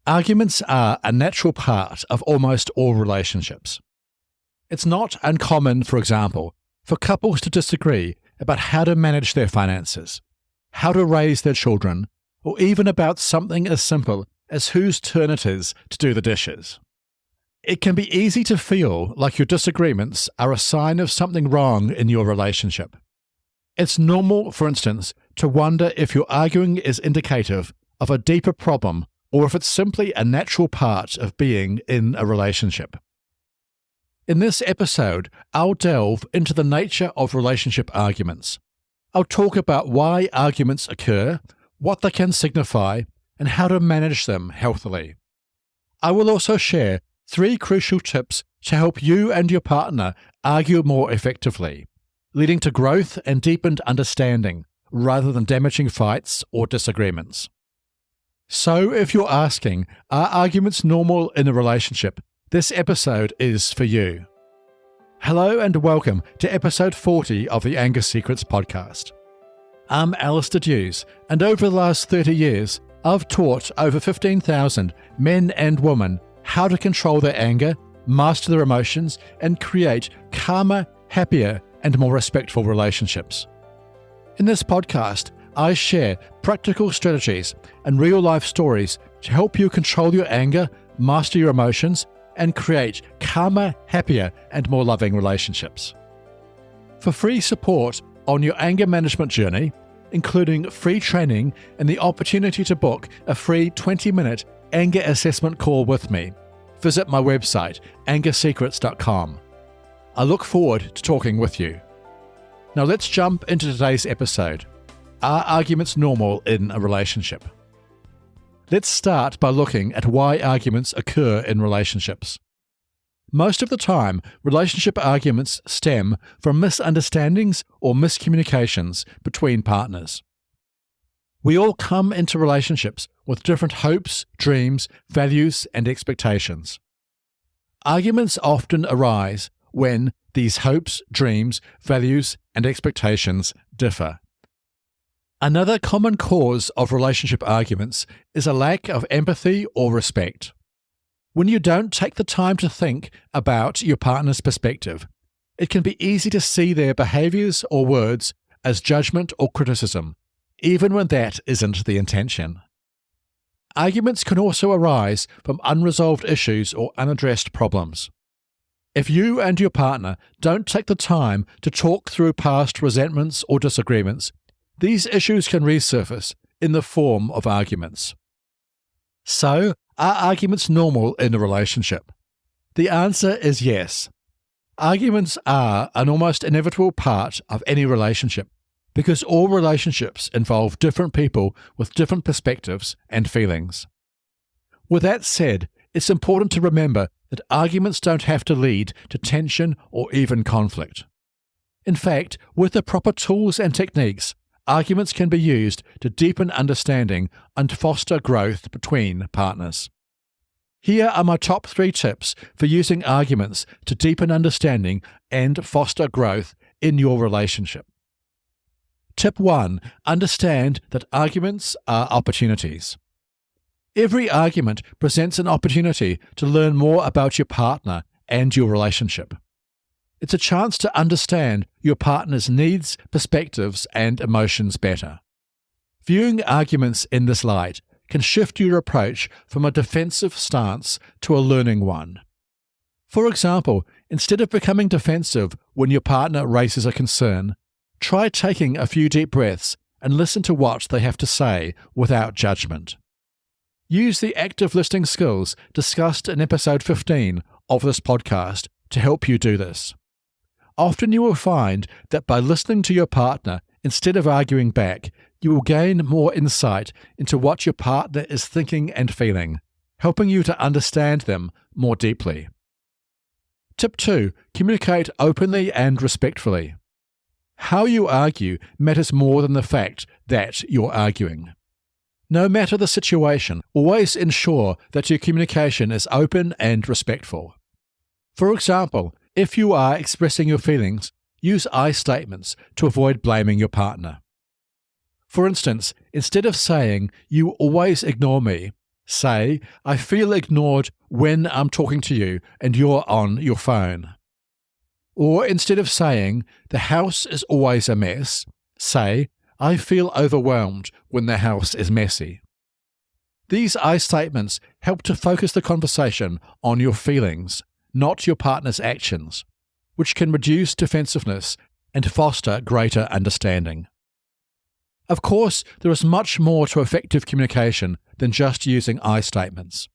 Arguments are a natural part of almost all relationships. It's not uncommon, for example, for couples to disagree about how to manage their finances, how to raise their children, or even about something as simple as whose turn it is to do the dishes. It can be easy to feel like your disagreements are a sign of something wrong in your relationship. It's normal, for instance, to wonder if your arguing is indicative of a deeper problem or if it's simply a natural part of being in a relationship. In this episode, I'll delve into the nature of relationship arguments. I'll talk about why arguments occur, what they can signify, and how to manage them healthily. I will also share 3 crucial tips to help you and your partner argue more effectively, leading to growth and deepened understanding rather than damaging fights or disagreements. So if you're asking, are arguments normal in a relationship? This episode is for you. Hello and welcome to episode 40 of the Anger Secrets podcast. I'm Alistair Dews, and over the last 30 years, I've taught over 15,000 men and women how to control their anger, master their emotions, and create calmer, happier, and more respectful relationships. In this podcast, I share practical strategies and real-life stories to help you control your anger, master your emotions, and create calmer, happier, and more loving relationships. For free support on your anger management journey, including free training and the opportunity to book a free 20-minute anger assessment call with me, visit my website, angersecrets.com. I look forward to talking with you. Now let's jump into today's episode. Are arguments normal in a relationship? Let's start by looking at why arguments occur in relationships. Most of the time, relationship arguments stem from misunderstandings or miscommunications between partners. We all come into relationships with different hopes, dreams, values, and expectations. Arguments often arise when these hopes, dreams, values, and expectations differ. Another common cause of relationship arguments is a lack of empathy or respect. When you don't take the time to think about your partner's perspective, it can be easy to see their behaviors or words as judgment or criticism, even when that isn't the intention. Arguments can also arise from unresolved issues or unaddressed problems. If you and your partner don't take the time to talk through past resentments or disagreements, these issues can resurface in the form of arguments. So, are arguments normal in a relationship? The answer is yes. Arguments are an almost inevitable part of any relationship because all relationships involve different people with different perspectives and feelings. With that said, it's important to remember that arguments don't have to lead to tension or even conflict. In fact, with the proper tools and techniques, arguments can be used to deepen understanding and foster growth between partners. Here are my top 3 tips for using arguments to deepen understanding and foster growth in your relationship. Tip 1. Understand that arguments are opportunities. Every argument presents an opportunity to learn more about your partner and your relationship. It's a chance to understand your partner's needs, perspectives, and emotions better. Viewing arguments in this light can shift your approach from a defensive stance to a learning one. For example, instead of becoming defensive when your partner raises a concern, try taking a few deep breaths and listen to what they have to say without judgment. Use the active listening skills discussed in episode 15 of this podcast to help you do this. Often you will find that by listening to your partner instead of arguing back, you will gain more insight into what your partner is thinking and feeling, helping you to understand them more deeply. Tip 2. Communicate openly and respectfully. How you argue matters more than the fact that you're arguing. No matter the situation, always ensure that your communication is open and respectful. For example, if you are expressing your feelings, use I statements to avoid blaming your partner. For instance, instead of saying, "You always ignore me," Say, I feel ignored when I'm talking to you and you're on your phone. Or instead of saying, the house is always a mess, say, I feel overwhelmed when the house is messy. These I statements help to focus the conversation on your feelings, not your partner's actions, which can reduce defensiveness and foster greater understanding. Of course, there is much more to effective communication than just using I statements.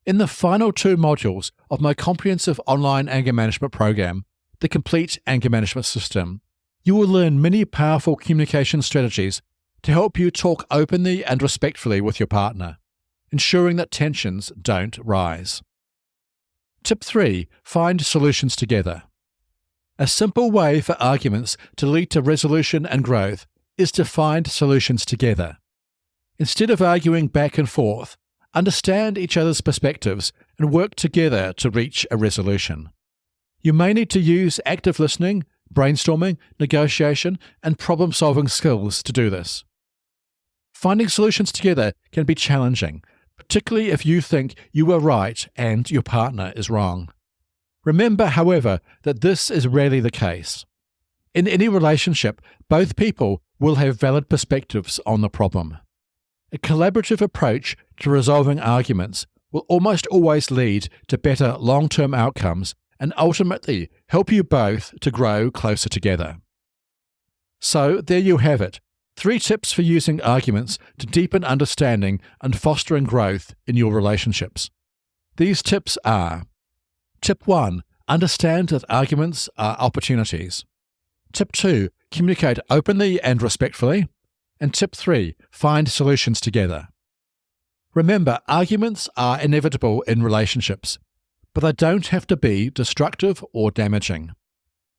In the final 2 modules of my comprehensive online anger management program, the Complete Anger Management System, you will learn many powerful communication strategies to help you talk openly and respectfully with your partner, ensuring that tensions don't rise. Tip 3. Find solutions together. A simple way for arguments to lead to resolution and growth is to find solutions together. Instead of arguing back and forth, understand each other's perspectives and work together to reach a resolution. You may need to use active listening, brainstorming, negotiation, and problem-solving skills to do this. Finding solutions together can be challenging, particularly if you think you are right and your partner is wrong. Remember, however, that this is rarely the case. In any relationship, both people will have valid perspectives on the problem. A collaborative approach to resolving arguments will almost always lead to better long-term outcomes and ultimately help you both to grow closer together. So there you have it, 3 tips for using arguments to deepen understanding and fostering growth in your relationships. These tips are: Tip 1. Understand that arguments are opportunities. Tip 2. Communicate openly and respectfully. And Tip 3. Find solutions together. Remember, arguments are inevitable in relationships, but they don't have to be destructive or damaging.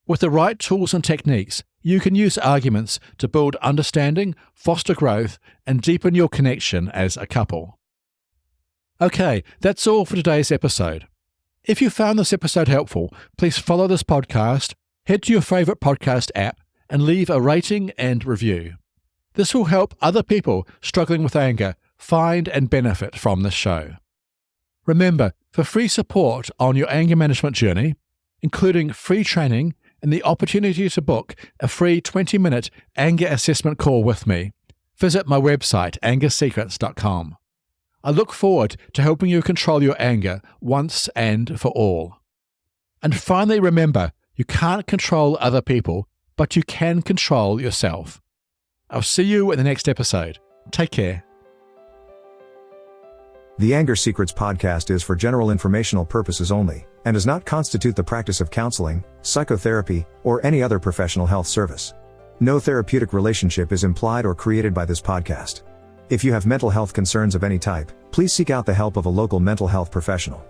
With the right tools and techniques, you can use arguments to build understanding, foster growth, and deepen your connection as a couple. Okay, that's all for today's episode. If you found this episode helpful, please follow this podcast, head to your favorite podcast app, and leave a rating and review. This will help other people struggling with anger find and benefit from this show. Remember, for free support on your anger management journey, including free training and the opportunity to book a free 20-minute anger assessment call with me, visit my website, angersecrets.com. I look forward to helping you control your anger once and for all. And finally, remember, you can't control other people, but you can control yourself. I'll see you in the next episode. Take care. The Anger Secrets podcast is for general informational purposes only, and does not constitute the practice of counseling, psychotherapy, or any other professional health service. No therapeutic relationship is implied or created by this podcast. If you have mental health concerns of any type, please seek out the help of a local mental health professional.